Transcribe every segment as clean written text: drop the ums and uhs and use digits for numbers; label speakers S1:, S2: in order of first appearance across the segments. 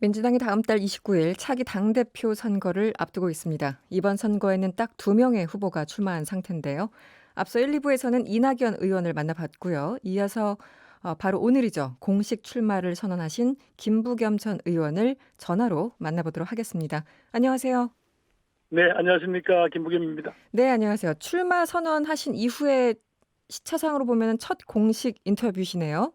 S1: 민주당이 다음 달 29일 차기 당대표 선거를 앞두고 있습니다. 이번 선거에는 딱 2명의 후보가 출마한 상태인데요. 앞서 1, 2부에서는 이낙연 의원을 만나봤고요. 이어서 바로 오늘이죠. 공식 출마를 선언하신 김부겸 전 의원을 전화로 만나보도록 하겠습니다. 안녕하세요.
S2: 네, 안녕하십니까. 김부겸입니다.
S1: 네, 안녕하세요. 출마 선언하신 이후에 시차상으로 보면 첫 공식 인터뷰시네요.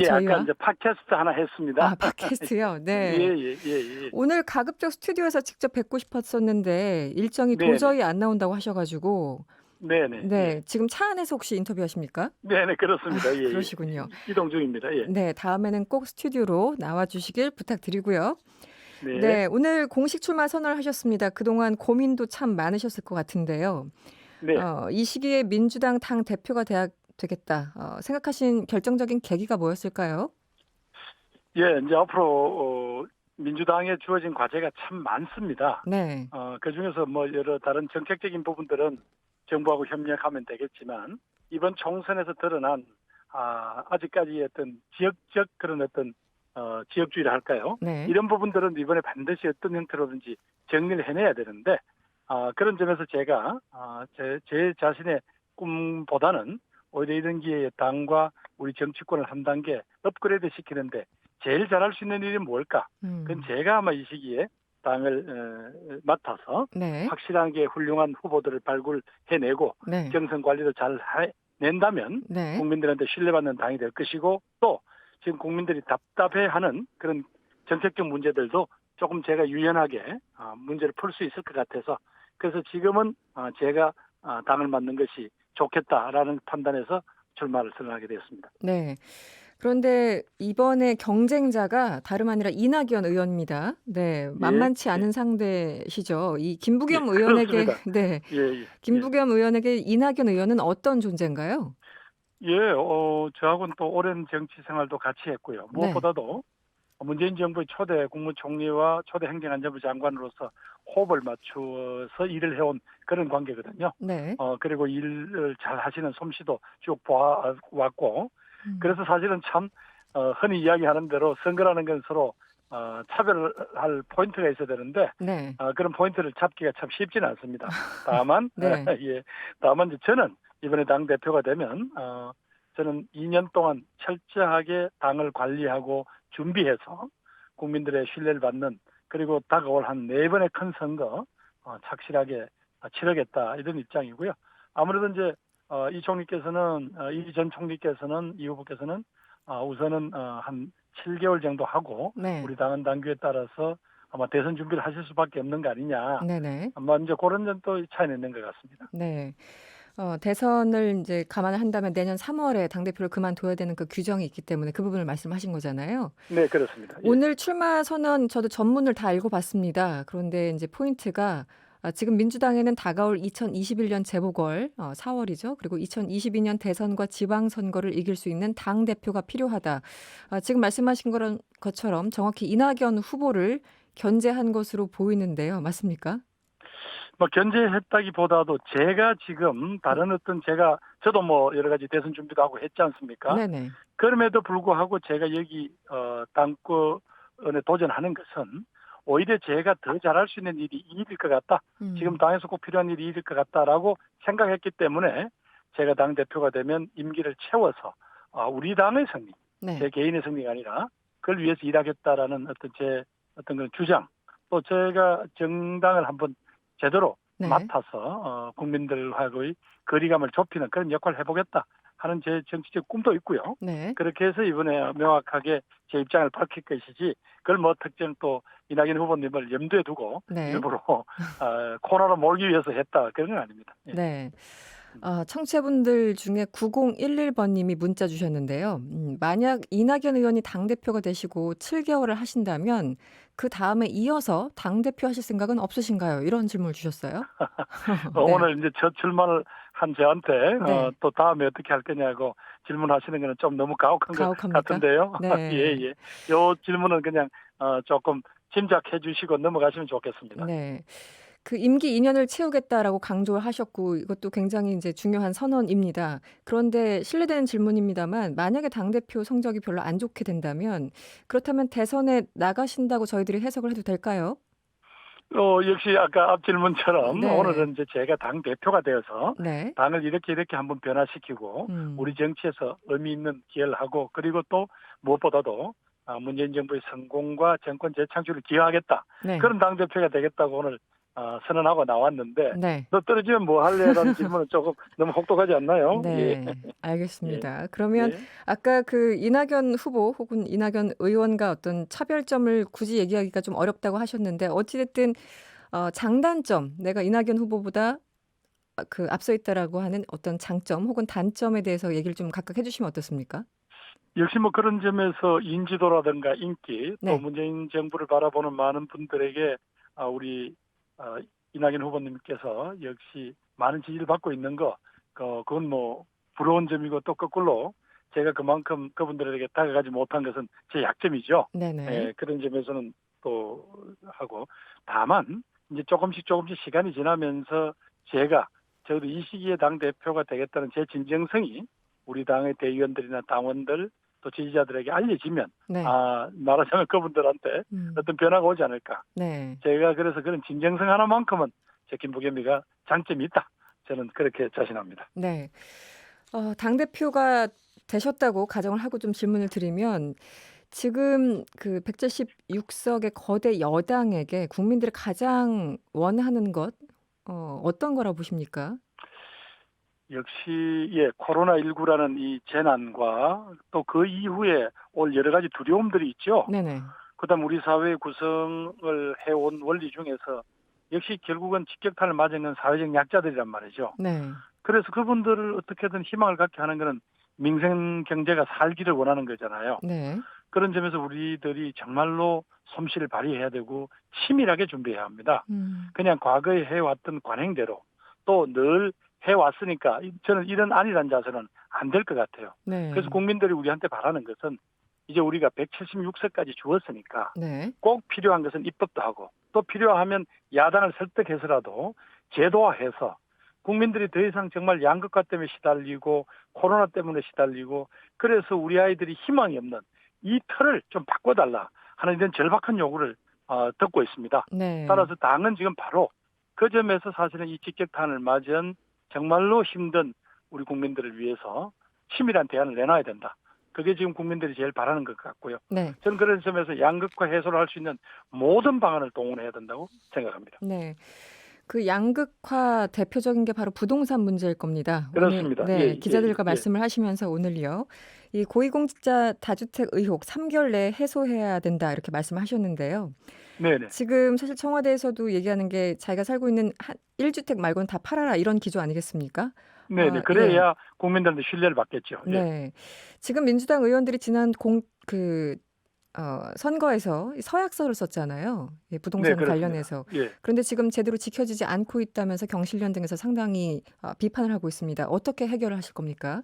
S2: 예, 아까
S1: 저희와.
S2: 이제 팟캐스트 하나 했습니다.
S1: 팟캐스트요.
S2: 예,
S1: 네.
S2: 예, 예, 예.
S1: 오늘 가급적 스튜디오에서 직접 뵙고 싶었었는데 일정이
S2: 네네.
S1: 도저히 안 나온다고 하셔가지고
S2: 네네. 예.
S1: 네, 지금 차 안에서 혹시 인터뷰하십니까?
S2: 네네, 그렇습니다. 예, 예.
S1: 그러시군요.
S2: 이동 중입니다. 예.
S1: 네, 다음에는 꼭 스튜디오로 나와주시길 부탁드리고요.
S2: 네.
S1: 네, 오늘 공식 출마 선언을 하셨습니다. 그동안 고민도 참 많으셨을 것 같은데요.
S2: 네.
S1: 이 시기에 민주당 당 대표가 되겠다. 생각하신 결정적인 계기가 뭐였을까요?
S2: 예, 이제 앞으로, 민주당에 주어진 과제가 참 많습니다.
S1: 네,
S2: 그 중에서 뭐 여러 다른 정책적인 부분들은 정부하고 협력하면 되겠지만, 이번 총선에서 드러난, 아직까지 어떤 지역적 그런 어떤, 지역주의라 할까요?
S1: 네,
S2: 이런 부분들은 이번에 반드시 어떤 형태로든지 정리를 해내야 되는데, 그런 점에서 제가, 제 자신의 꿈보다는 오히려 이런 기회에 당과 우리 정치권을 한 단계 업그레이드 시키는데 제일 잘할 수 있는 일이 뭘까? 그건
S1: 음,
S2: 제가 아마 이 시기에 당을 맡아서
S1: 네,
S2: 확실하게 훌륭한 후보들을 발굴해내고
S1: 네,
S2: 경선 관리도 잘 해낸다면
S1: 네.
S2: 국민들한테 신뢰받는 당이 될 것이고 또 지금 국민들이 답답해하는 그런 정책적 문제들도 조금 제가 유연하게 문제를 풀 수 있을 것 같아서 그래서 지금은 제가 당을 맡는 것이 좋겠다라는 판단에서 출마를 선언하게 되었습니다.
S1: 네. 그런데 이번에 경쟁자가 다름 아니라 이낙연 의원입니다. 네,
S2: 예,
S1: 만만치
S2: 예,
S1: 않은 상대시죠. 이
S2: 예,
S1: 김부겸 의원에게
S2: 그렇습니다.
S1: 네,
S2: 예, 예, 예.
S1: 김부겸 의원에게 이낙연 의원은 어떤 존재인가요?
S2: 예, 저하고는 또 오랜 정치 생활도 같이 했고요.
S1: 네,
S2: 무엇보다도 문재인 정부의 초대 국무총리와 초대 행정안전부 장관으로서 호흡을 맞추어서 일을 해온 그런 관계거든요.
S1: 네.
S2: 그리고 일을 잘 하시는 솜씨도 쭉 보아왔고,
S1: 음,
S2: 그래서 사실은 참, 흔히 이야기하는 대로 선거라는 건 서로, 차별할 포인트가 있어야 되는데,
S1: 네,
S2: 그런 포인트를 잡기가 참 쉽지는 않습니다. 다만,
S1: 네,
S2: 예, 다만 이제 저는 이번에 당 대표가 되면, 저는 2년 동안 철저하게 당을 관리하고 준비해서 국민들의 신뢰를 받는 그리고 다가올 한 4번의 큰 선거 착실하게 치르겠다 이런 입장이고요. 아무래도 이제 이 총리께서는 이 전 총리께서는 이 후보께서는 우선은 한 7개월 정도 하고
S1: 네,
S2: 우리 당은 당규에 따라서 아마 대선 준비를 하실 수밖에 없는 거 아니냐.
S1: 네, 네,
S2: 아마 이제 그런 점도 차이는 있는 것 같습니다.
S1: 네. 대선을 이제 감안을 한다면 내년 3월에 당대표를 그만둬야 되는 그 규정이 있기 때문에 그 부분을 말씀하신 거잖아요.
S2: 네, 그렇습니다. 예.
S1: 오늘 출마 선언 저도 전문을 다 읽어봤습니다. 그런데 이제 포인트가 지금 민주당에는 다가올 2021년 재보궐 4월이죠. 그리고 2022년 대선과 지방선거를 이길 수 있는 당 대표가 필요하다. 지금 말씀하신 것처럼 정확히 이낙연 후보를 견제한 것으로 보이는데요. 맞습니까?
S2: 뭐 견제했다기보다도 제가 지금 다른 어떤 저도 뭐 여러 가지 대선 준비도 하고 했지 않습니까?
S1: 네네.
S2: 그럼에도 불구하고 제가 여기 당권에 도전하는 것은 오히려 제가 더 잘할 수 있는 일이 이 일일 것 같다. 지금
S1: 음,
S2: 당에서 꼭 필요한 일이 이 일일 것 같다라고 생각했기 때문에 제가 당 대표가 되면 임기를 채워서 우리 당의 승리,
S1: 네.
S2: 제 개인의 승리가 아니라 그걸 위해서 일하겠다라는 어떤 제 어떤 그 주장, 또 제가 정당을 한번 제대로
S1: 네.
S2: 맡아서 국민들하고의 거리감을 좁히는 그런 역할을 해보겠다 하는 제 정치적 꿈도 있고요.
S1: 네.
S2: 그렇게 해서 이번에 명확하게 제 입장을 밝힐 것이지 그걸 뭐 특정 또 이낙연 후보님을 염두에 두고
S1: 네.
S2: 일부러 코너로 몰기 위해서 했다 그런 건 아닙니다. 예.
S1: 네. 청취자분들 중에 9011번님이 문자 주셨는데요. 만약 이낙연 의원이 당대표가 되시고 7개월을 하신다면 그 다음에 이어서 당대표 하실 생각은 없으신가요? 이런 질문을 주셨어요. 네.
S2: 오늘 이제 첫 출마를 한 저한테
S1: 네.
S2: 또 다음에 어떻게 할 거냐고 질문하시는 거는 좀 너무 가혹한 것
S1: 가혹합니까?
S2: 같은데요. 예,
S1: 네.
S2: 예. 요 질문은 그냥 조금 짐작해 주시고 넘어가시면 좋겠습니다.
S1: 네. 그 임기 2년을 채우겠다라고 강조를 하셨고 이것도 굉장히 이제 중요한 선언입니다. 그런데 실례되는 질문입니다만 만약에 당대표 성적이 별로 안 좋게 된다면 그렇다면 대선에 나가신다고 저희들이 해석을 해도 될까요?
S2: 역시 아까 앞 질문처럼
S1: 네.
S2: 오늘은 이제 제가 당 대표가 되어서
S1: 네.
S2: 당을 이렇게 한번 변화시키고 우리
S1: 음.
S2: 정치에서 의미 있는 기여를 하고 그리고 또 무엇보다도 문재인 정부의 성공과 정권 재창출을 기여하겠다.
S1: 네.
S2: 그런 당 대표가 되겠다고 오늘 선언하고 나왔는데
S1: 네.
S2: 너 떨어지면 뭐 할래라는 질문은 조금 너무 혹독하지 않나요? 예.
S1: 네.
S2: 예.
S1: 알겠습니다. 그러면
S2: 예.
S1: 아까 그 이낙연 후보 혹은 이낙연 의원과 어떤 차별점을 굳이 얘기하기가 좀 어렵다고 하셨는데 어찌 됐든 장단점 내가 이낙연 후보보다 그 앞서 있다라고 하는 어떤 장점 혹은 단점에 대해서 얘기를 좀 각각 해 주시면 어떻습니까?
S2: 역시 뭐 그런 점에서 인지도라든가 인기 또
S1: 네.
S2: 문재인 정부를 바라보는 많은 분들에게 우리 아, 이낙연 후보님께서 역시 많은 지지를 받고 있는 거 그건 뭐 부러운 점이고 또 거꾸로 제가 그만큼 그분들에게 다가가지 못한 것은 제 약점이죠.
S1: 네네.
S2: 예, 그런 점에서는 또 하고 다만 이제 조금씩 시간이 지나면서 제가 적어도 이 시기에 당 대표가 되겠다는 제 진정성이 우리 당의 대의원들이나 당원들 또 지지자들에게 알려지면
S1: 네.
S2: 말하자면 그분들한테
S1: 음.
S2: 어떤 변화가 오지 않을까.
S1: 네.
S2: 제가 그래서 그런 진정성 하나만큼은 제 김부겸이가 장점이 있다. 저는 그렇게 자신합니다.
S1: 네. 당대표가 되셨다고 가정을 하고 좀 질문을 드리면 지금 그 176석의 거대 여당에게 국민들이 가장 원하는 것 어떤 거라고 보십니까?
S2: 역시 예 코로나19라는 이 재난과 또 그 이후에 올 여러 가지 두려움들이 있죠.
S1: 네네.
S2: 그다음 우리 사회 구성을 해온 원리 중에서 역시 결국은 직격탄을 맞은 건 사회적 약자들이란 말이죠.
S1: 네.
S2: 그래서 그분들을 어떻게든 희망을 갖게 하는 것은 민생 경제가 살기를 원하는 거잖아요.
S1: 네.
S2: 그런 점에서 우리들이 정말로 솜씨를 발휘해야 되고 치밀하게 준비해야 합니다.
S1: 음.
S2: 그냥 과거에 해왔던 관행대로 또 늘 해왔으니까 저는 이런 안일한 자세는 안 될 것 같아요. 그래서
S1: 네.
S2: 국민들이 우리한테 바라는 것은 이제 우리가 176석까지 주었으니까
S1: 네.
S2: 꼭 필요한 것은 입법도 하고 또 필요하면 야당을 설득해서라도 제도화해서 국민들이 더 이상 정말 양극화 때문에 시달리고 코로나 때문에 시달리고 그래서 우리 아이들이 희망이 없는 이 틀을 좀 바꿔달라 하는 이런 절박한 요구를 듣고 있습니다.
S1: 네.
S2: 따라서 당은 지금 바로 그 점에서 사실은 이 직격탄을 맞은 정말로 힘든 우리 국민들을 위해서 치밀한 대안을 내놔야 된다. 그게 지금 국민들이 제일 바라는 것 같고요.
S1: 네.
S2: 저는 그런 점에서 양극화 해소를 할 수 있는 모든 방안을 동원해야 된다고 생각합니다.
S1: 네. 그 양극화 대표적인 게 바로 부동산 문제일 겁니다. 오늘
S2: 그렇습니다. 예,
S1: 네,
S2: 예,
S1: 기자들과
S2: 예.
S1: 말씀을 하시면서 오늘요. 이 고위공직자 다주택 의혹 3개월 내에 해소해야 된다 이렇게 말씀하셨는데요.
S2: 네네.
S1: 지금 사실 청와대에서도 얘기하는 게 자기가 살고 있는 한 1주택 말고는 다 팔아라 이런 기조 아니겠습니까?
S2: 네네.
S1: 예.
S2: 그래야 국민들한테 신뢰를 받겠죠. 예.
S1: 네. 지금 민주당 의원들이 지난 선거에서 이 서약서를 썼잖아요. 이
S2: 네,
S1: 부동산
S2: 그렇습니다.
S1: 관련해서.
S2: 예.
S1: 그런데 지금 제대로 지켜지지 않고 있다면서 경실련 등에서 상당히 비판을 하고 있습니다. 어떻게 해결을 하실 겁니까?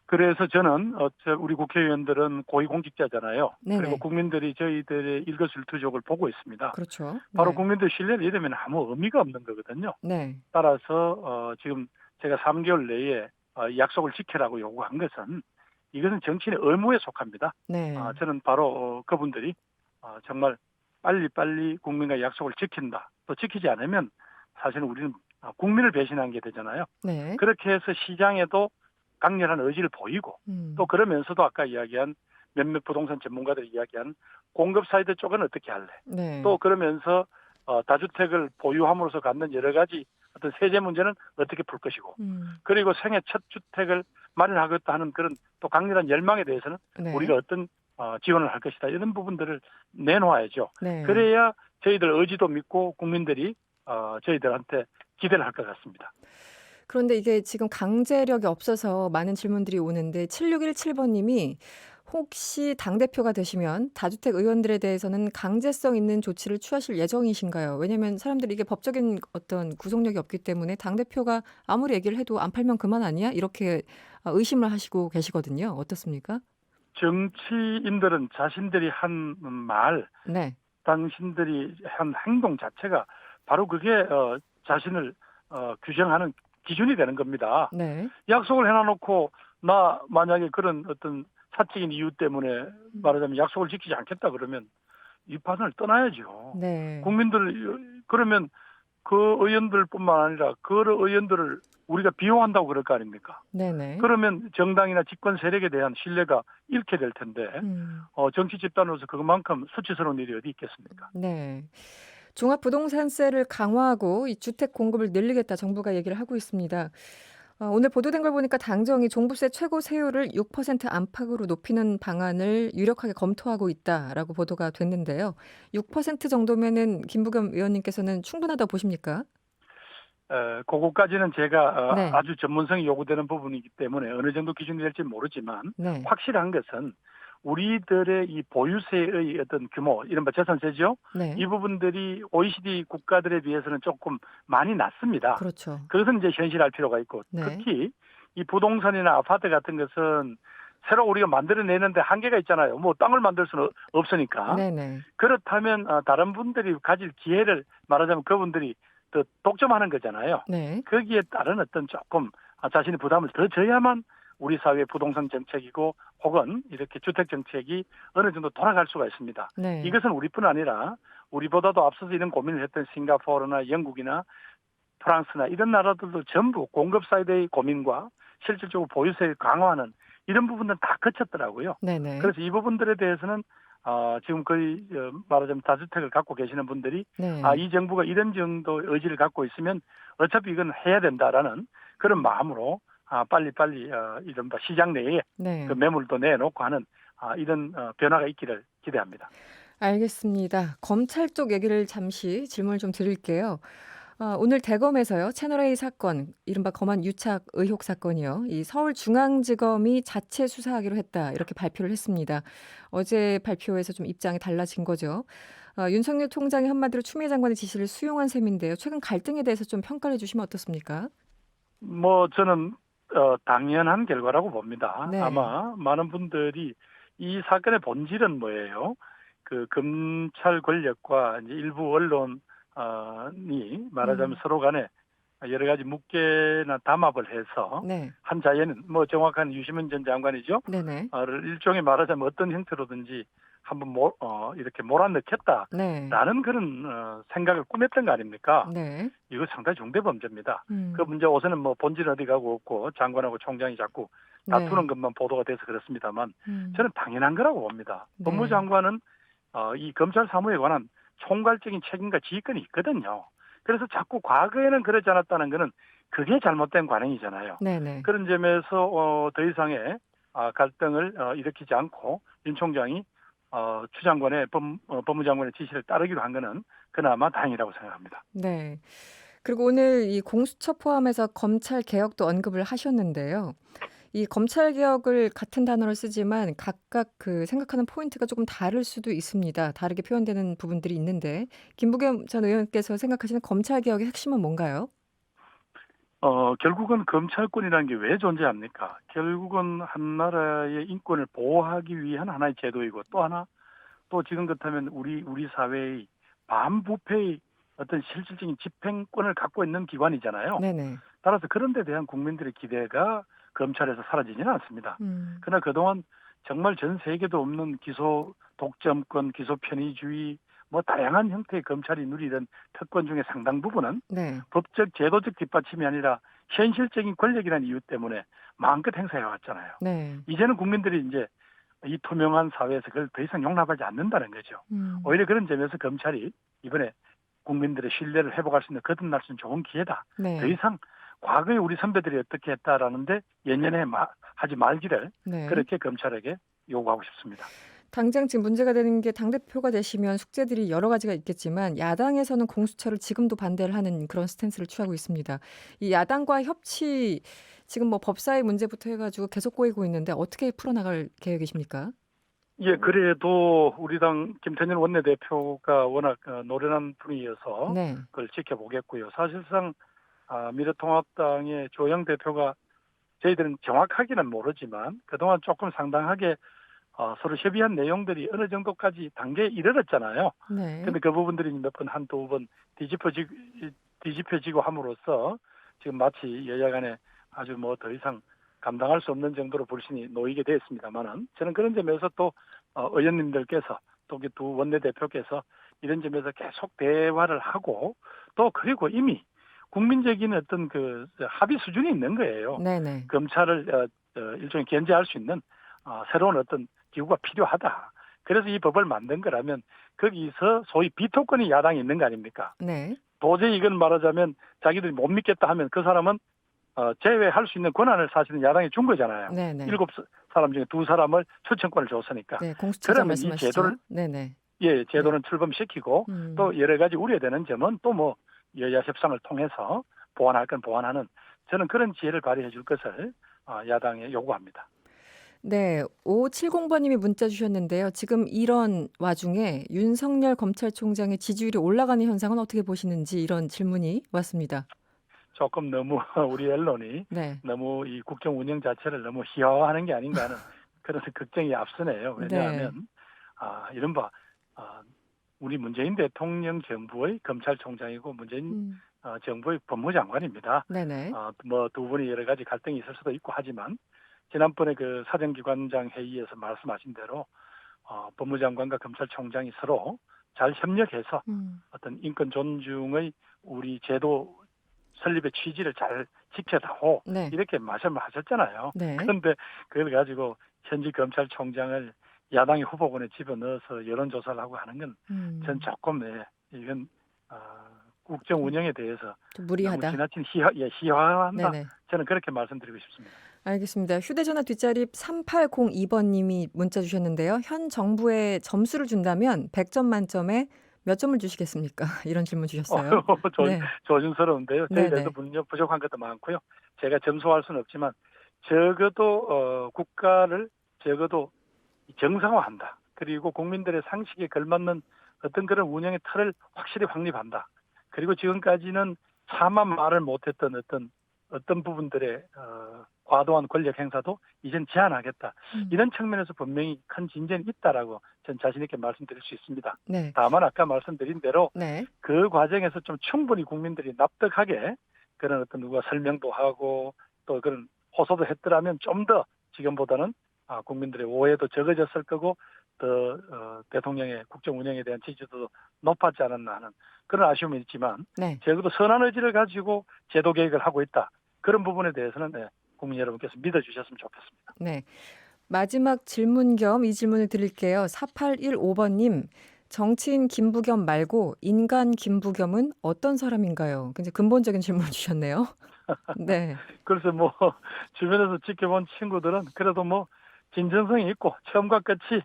S2: 그래서 저는 우리 국회의원들은 고위공직자잖아요. 그리고
S1: 네네.
S2: 국민들이 저희들의 일거수일투족을 보고 있습니다.
S1: 그렇죠.
S2: 바로
S1: 네.
S2: 국민들 신뢰를 잃으면 아무 의미가 없는 거거든요.
S1: 네.
S2: 따라서 지금 제가 3개월 내에 약속을 지키라고 요구한 것은 이것은 정치인의 의무에 속합니다.
S1: 네.
S2: 저는 바로 그분들이 정말 빨리빨리 국민과 약속을 지킨다. 또 지키지 않으면 사실은 우리는 국민을 배신한 게 되잖아요.
S1: 네.
S2: 그렇게 해서 시장에도 강렬한 의지를 보이고 또
S1: 음.
S2: 그러면서도 아까 이야기한 몇몇 부동산 전문가들이 이야기한 공급 사이드 쪽은 어떻게 할래?
S1: 네.
S2: 또 그러면서 다주택을 보유함으로써 갖는 여러 가지 어떤 세제 문제는 어떻게 풀 것이고
S1: 음.
S2: 그리고 생애 첫 주택을 마련하겠다 하는 그런 또 강렬한 열망에 대해서는
S1: 네.
S2: 우리가 어떤 지원을 할 것이다 이런 부분들을 내놓아야죠.
S1: 네.
S2: 그래야 저희들 의지도 믿고 국민들이 저희들한테 기대를 할 것 같습니다.
S1: 그런데 이게 지금 강제력이 없어서 많은 질문들이 오는데 7617번 님이 혹시 당대표가 되시면 다주택 의원들에 대해서는 강제성 있는 조치를 취하실 예정이신가요? 왜냐하면 사람들이 이게 법적인 어떤 구속력이 없기 때문에 당대표가 아무리 얘기를 해도 안 팔면 그만 아니야? 이렇게 의심을 하시고 계시거든요. 어떻습니까?
S2: 정치인들은 자신들이 한 말,
S1: 네.
S2: 당신들이 한 행동 자체가 바로 그게 자신을 규정하는 기준이 되는 겁니다.
S1: 네.
S2: 약속을 해놔놓고 나 만약에 그런 어떤 사적인 이유 때문에 말하자면 약속을 지키지 않겠다 그러면 이 판을 떠나야죠.
S1: 네.
S2: 국민들 그러면 그 의원들뿐만 아니라 그 의원들을 우리가 비호한다고 그럴 거 아닙니까?
S1: 네네.
S2: 그러면 정당이나 집권 세력에 대한 신뢰가 잃게 될 텐데
S1: 음.
S2: 정치 집단으로서 그만큼 수치스러운 일이 어디 있겠습니까?
S1: 네. 종합부동산세를 강화하고 이 주택 공급을 늘리겠다 정부가 얘기를 하고 있습니다. 오늘 보도된 걸 보니까 당정이 종부세 최고 세율을 6% 안팎으로 높이는 방안을 유력하게 검토하고 있다라고 보도가 됐는데요. 6% 정도면은 김부겸 의원님께서는 충분하다고 보십니까?
S2: 그거까지는 제가
S1: 네.
S2: 아주 전문성이 요구되는 부분이기 때문에 어느 정도 기준이 될지 모르지만
S1: 네.
S2: 확실한 것은 우리들의 이 보유세의 어떤 규모, 이른바 재산세죠.
S1: 네.
S2: 이 부분들이 OECD 국가들에 비해서는 조금 많이 낮습니다.
S1: 그렇죠.
S2: 그것은 이제 현실할 필요가 있고
S1: 네.
S2: 특히 이 부동산이나 아파트 같은 것은 새로 우리가 만들어내는데 한계가 있잖아요. 뭐 땅을 만들 수는 없으니까.
S1: 네네.
S2: 그렇다면 다른 분들이 가질 기회를 말하자면 그분들이 더 독점하는 거잖아요.
S1: 네.
S2: 거기에 따른 어떤 조금 자신의 부담을 더 져야만 우리 사회의 부동산 정책이고 혹은 이렇게 주택 정책이 어느 정도 돌아갈 수가 있습니다.
S1: 네.
S2: 이것은 우리뿐 아니라 우리보다도 앞서서 이런 고민을 했던 싱가포르나 영국이나 프랑스나 이런 나라들도 전부 공급 사이드의 고민과 실질적으로 보유세 강화하는 이런 부분들은 다 거쳤더라고요.
S1: 네네.
S2: 그래서 이 부분들에 대해서는 지금 거의 말하자면 다주택을 갖고 계시는 분들이
S1: 네.
S2: 이 정부가 이런 정도 의지를 갖고 있으면 어차피 이건 해야 된다라는 그런 마음으로 빨리빨리 이른바 시장 내에
S1: 네.
S2: 그 매물도 내놓고 하는 이런 변화가 있기를 기대합니다.
S1: 알겠습니다. 검찰 쪽 얘기를 잠시 질문을 좀 드릴게요. 오늘 대검에서요. 채널A 사건, 이른바 검안 유착 의혹 사건이요. 이 서울중앙지검이 자체 수사하기로 했다. 이렇게 발표를 했습니다. 어제 발표에서 좀 입장이 달라진 거죠. 윤석열 총장이 한마디로 추미애 장관의 지시를 수용한 셈인데요. 최근 갈등에 대해서 좀 평가를 해주시면 어떻습니까?
S2: 뭐 저는 당연한 결과라고 봅니다.
S1: 네.
S2: 아마 많은 분들이 이 사건의 본질은 뭐예요? 그 검찰 권력과 이제 일부 언론이 말하자면 서로 간에 여러 가지 묵계나 담합을 해서
S1: 네.
S2: 한 자예는 뭐 정확한 유시민 전 장관이죠.
S1: 네네.
S2: 일종의 말하자면 어떤 형태로든지 한번 이렇게
S1: 네.
S2: 몰아넣겠다라는 그런 생각을 꾸몄던 거 아닙니까?
S1: 네.
S2: 이거 상당히 중대범죄입니다. 그
S1: 음.
S2: 문제 옷에는 뭐 본질 어디 가고 없고 장관하고 총장이 자꾸 다투는
S1: 네.
S2: 것만 보도가 돼서 그렇습니다만
S1: 음.
S2: 저는 당연한 거라고 봅니다.
S1: 네.
S2: 법무장관은 이 검찰 사무에 관한 총괄적인 책임과 지휘권이 있거든요. 그래서 자꾸 과거에는 그러지 않았다는 거는 그게 잘못된 관행이잖아요.
S1: 네네.
S2: 그런 점에서 더 이상의 갈등을 일으키지 않고 윤 총장이 추 장관의 법무장관의 지시를 따르기로 한 거는 그나마 다행이라고 생각합니다.
S1: 네. 그리고 오늘 이 공수처 포함해서 검찰 개혁도 언급을 하셨는데요. 이 검찰 개혁을 같은 단어를 쓰지만 각각 그 생각하는 포인트가 조금 다를 수도 있습니다. 다르게 표현되는 부분들이 있는데 김부겸 전 의원께서 생각하시는 검찰 개혁의 핵심은 뭔가요?
S2: 결국은 검찰권이라는 게 왜 존재합니까? 결국은 한 나라의 인권을 보호하기 위한 하나의 제도이고 또 하나 또 지금 그렇다면 우리 사회의 반부패의 어떤 실질적인 집행권을 갖고 있는 기관이잖아요.
S1: 네네.
S2: 따라서 그런 데 대한 국민들의 기대가 검찰에서 사라지지는 않습니다.
S1: 음.
S2: 그러나 그동안 정말 전 세계도 없는 기소 독점권, 기소 편의주의, 뭐 다양한 형태의 검찰이 누리던 특권 중에 상당 부분은
S1: 네.
S2: 법적 제도적 뒷받침이 아니라 현실적인 권력이라는 이유 때문에 마음껏 행사해 왔잖아요.
S1: 네.
S2: 이제는 국민들이 이제 이 투명한 사회에서 그걸 더 이상 용납하지 않는다는 거죠.
S1: 음.
S2: 오히려 그런 점에서 검찰이 이번에 국민들의 신뢰를 회복할 수 있는 거듭날 수 있는 좋은 기회다.
S1: 네.
S2: 더 이상 과거에 우리 선배들이 어떻게 했다라는데 연연해 하지 말기를
S1: 네.
S2: 그렇게 검찰에게 요구하고 싶습니다.
S1: 당장 지금 문제가 되는 게 당대표가 되시면 숙제들이 여러 가지가 있겠지만 야당에서는 공수처를 지금도 반대를 하는 그런 스탠스를 취하고 있습니다. 이 야당과 협치 지금 뭐 법사위 문제부터 해가지고 계속 꼬이고 있는데 어떻게 풀어나갈 계획이십니까?
S2: 예, 그래도 우리 당 김태년 원내대표가 워낙 노련한 분이어서
S1: 네.
S2: 그걸 지켜보겠고요. 사실상 미래통합당의 조영 대표가 저희들은 정확하게는 모르지만 그동안 조금 상당하게 서로 협의한 내용들이 어느 정도까지 단계에 이르렀잖아요.
S1: 네.
S2: 근데 그 부분들이 몇 번, 한두 번 뒤집혀지고 함으로써 지금 마치 여야 간에 아주 뭐 더 이상 감당할 수 없는 정도로 불신이 놓이게 되었습니다만은 저는 그런 점에서 또 의원님들께서 또 두 원내대표께서 이런 점에서 계속 대화를 하고 또 그리고 이미 국민적인 어떤 그 합의 수준이 있는 거예요.
S1: 네네.
S2: 검찰을 일종의 견제할 수 있는 새로운 어떤 기구가 필요하다. 그래서 이 법을 만든 거라면 거기서 소위 비토권이 야당이 있는 거 아닙니까?
S1: 네.
S2: 도저히 이건 말하자면 자기들이 못 믿겠다 하면 그 사람은 제외할 수 있는 권한을 사실은 야당이 준 거잖아요.
S1: 네네.
S2: 7사람 중에 2사람을 추천권을 줬으니까.
S1: 네, 공수처장
S2: 그러면 이
S1: 말씀하시죠.
S2: 제도를
S1: 네네.
S2: 제도는 출범시키고 또 여러 가지 우려되는 점은 또 뭐 여야 협상을 통해서 보완할 건 보완하는 저는 그런 지혜를 발휘해 줄 것을 야당에 요구합니다.
S1: 네, 5570번님이 문자 주셨는데요. 지금 이런 와중에 윤석열 검찰총장의 지지율이 올라가는 현상은 어떻게 보시는지 이런 질문이 왔습니다.
S2: 조금 너무 우리 언론이
S1: 네.
S2: 너무 이 국정 운영 자체를 너무 희화화하는 게 아닌가 하는 그런 걱정이 앞서네요. 왜냐하면 이른바 우리 문재인 대통령 정부의 검찰총장이고 문재인 정부의 법무장관입니다.
S1: 네네.
S2: 뭐 두 분이 여러 가지 갈등이 있을 수도 있고 하지만 지난번에 그 사정기관장 회의에서 말씀하신 대로 법무장관과 검찰총장이 서로 잘 협력해서 어떤 인권 존중의 우리 제도 설립의 취지를 잘 지켜다오
S1: 네.
S2: 이렇게 말씀을 하셨잖아요.
S1: 네.
S2: 그런데 그걸 가지고 현직 검찰총장을 야당의 후보군에 집어넣어서 여론조사를 하고 하는 건 전 조금 이건 국정 운영에 대해서
S1: 좀
S2: 너무
S1: 무리하다.
S2: 지나친 희화한다.
S1: 네네.
S2: 저는 그렇게 말씀드리고 싶습니다.
S1: 알겠습니다. 휴대전화 뒷자리 3802번님이 문자 주셨는데요. 현 정부에 점수를 준다면 100점 만점에 몇 점을 주시겠습니까? 이런 질문 주셨어요. 네.
S2: 조심스러운데요.
S1: 네네.
S2: 저희들도 부족한 것도 많고요. 제가 점수할 수는 없지만 적어도 국가를 적어도 정상화한다. 그리고 국민들의 상식에 걸맞는 어떤 그런 운영의 틀을 확실히 확립한다. 그리고 지금까지는 차마 말을 못했던 어떤 부분들의 과도한 권력 행사도 이젠 제한하겠다. 이런 측면에서 분명히 큰 진전이 있다라고 전 자신 있게 말씀드릴 수 있습니다.
S1: 네.
S2: 다만 아까 말씀드린 대로
S1: 네.
S2: 그 과정에서 좀 충분히 국민들이 납득하게 그런 어떤 누가 설명도 하고 또 그런 호소도 했더라면 좀 더 지금보다는 국민들의 오해도 적어졌을 거고 더 대통령의 국정 운영에 대한 지지도도 높았지 않았나 하는 그런 아쉬움이 있지만
S1: 네.
S2: 적어도 선한 의지를 가지고 제도 개혁을 하고 있다. 그런 부분에 대해서는 국민 여러분께서 믿어주셨으면 좋겠습니다.
S1: 네. 마지막 질문 겸 이 질문을 드릴게요. 4815번님, 정치인 김부겸 말고 인간 김부겸은 어떤 사람인가요? 굉장히 근본적인 질문을 주셨네요. 네.
S2: 그래서 뭐 주변에서 지켜본 친구들은 그래도 뭐 진정성이 있고 처음과 끝이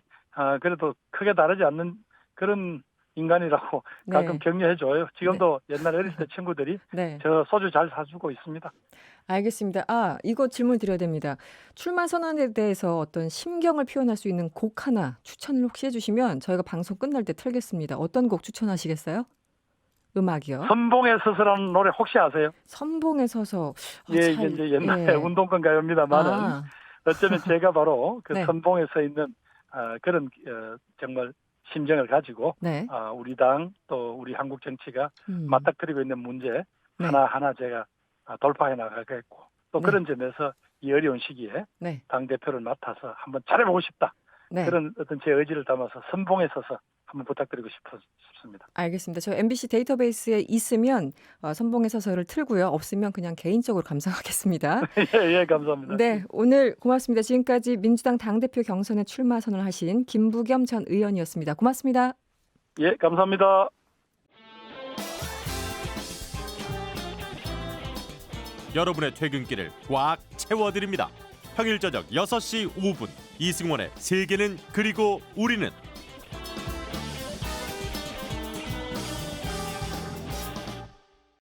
S2: 그래도 크게 다르지 않는 그런 인간이라고 가끔
S1: 네.
S2: 격려해줘요. 지금도 옛날 어릴 때 친구들이
S1: 네.
S2: 저 소주 잘 사주고 있습니다.
S1: 알겠습니다. 이거 질문 드려야 됩니다. 출마 선언에 대해서 어떤 심경을 표현할 수 있는 곡 하나 추천을 혹시 해주시면 저희가 방송 끝날 때 틀겠습니다. 어떤 곡 추천하시겠어요? 음악이요.
S2: 선봉에 서서라는 노래 혹시 아세요?
S1: 선봉에 서서
S2: 이게 이제 옛날에
S1: 예.
S2: 운동권 가요입니다만은 어쩌면 제가 바로 그
S1: 네.
S2: 선봉에 서 있는 그런 정말 심정을 가지고
S1: 네.
S2: 우리 당 또 우리 한국 정치가 맞닥뜨리고 있는 문제
S1: 네.
S2: 하나하나 제가 돌파해 나가겠고 또
S1: 네.
S2: 그런 점에서 이 어려운 시기에
S1: 네.
S2: 당대표를 맡아서 한번 잘해보고 싶다.
S1: 네.
S2: 그런 어떤 제 의지를 담아서 선봉에 서서 한번 부탁드리고 싶습니다.
S1: 알겠습니다. 저 MBC 데이터베이스에 있으면 선봉에 서서를 틀고요. 없으면 그냥 개인적으로 감상하겠습니다.
S2: 예, 감사합니다.
S1: 네, 오늘 고맙습니다. 지금까지 민주당 당대표 경선에 출마 선언을 하신 김부겸 전 의원이었습니다. 고맙습니다.
S2: 예, 감사합니다.
S3: 여러분의 퇴근길을 꽉 채워드립니다. 평일 저녁 6시 5분 이승원의 세계는 그리고 우리는